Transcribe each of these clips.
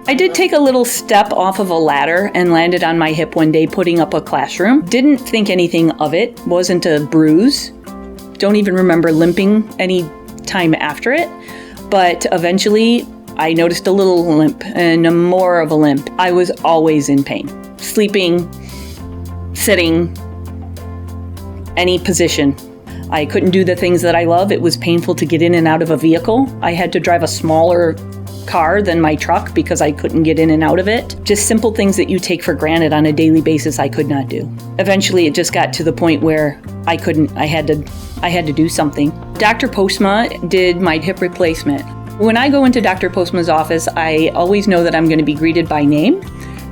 I did take a little step off of a ladder and landed on my hip one day putting up a classroom. Didn't think anything of it, wasn't a bruise. Don't even remember limping any time after it. But eventually I noticed a little limp and more of a limp. I was always in pain. Sleeping, sitting, any position. I couldn't do the things that I love. It was painful to get in and out of a vehicle. I had to drive a smaller car than my truck because I couldn't get in and out of it. Just simple things that you take for granted on a daily basis I could not do. Eventually it just got to the point where I had to do something. Dr. Postma did my hip replacement. When I go into Dr. Postma's office, I always know that I'm going to be greeted by name,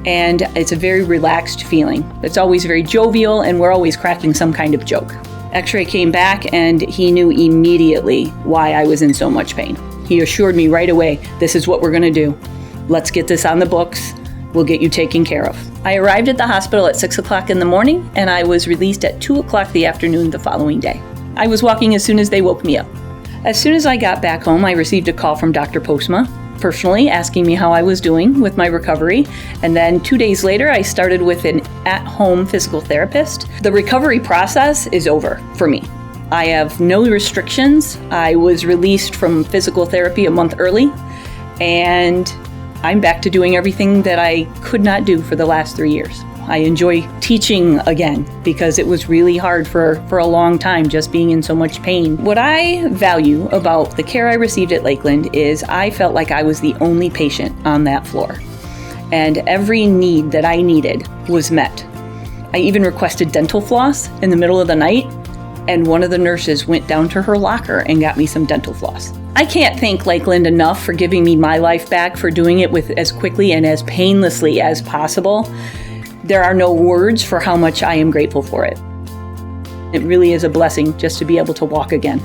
and it's a very relaxed feeling. It's always very jovial, and we're always cracking some kind of joke. X-ray came back, and he knew immediately why I was in so much pain. He assured me right away, this is what we're going to do. Let's get this on the books. We'll get you taken care of. I arrived at the hospital at 6 o'clock in the morning, and I was released at 2 o'clock the afternoon the following day. I was walking as soon as they woke me up. As soon as I got back home, I received a call from Dr. Postma, personally asking me how I was doing with my recovery. And then 2 days later, I started with an at-home physical therapist. The recovery process is over for me. I have no restrictions. I was released from physical therapy a month early, and I'm back to doing everything that I could not do for the last 3 years. I enjoy teaching again because it was really hard for a long time just being in so much pain. What I value about the care I received at Lakeland is I felt like I was the only patient on that floor, and every need that I needed was met. I even requested dental floss in the middle of the night, and one of the nurses went down to her locker and got me some dental floss. I can't thank Lakeland enough for giving me my life back, for doing it with as quickly and as painlessly as possible. There are no words for how much I am grateful for it. It really is a blessing just to be able to walk again.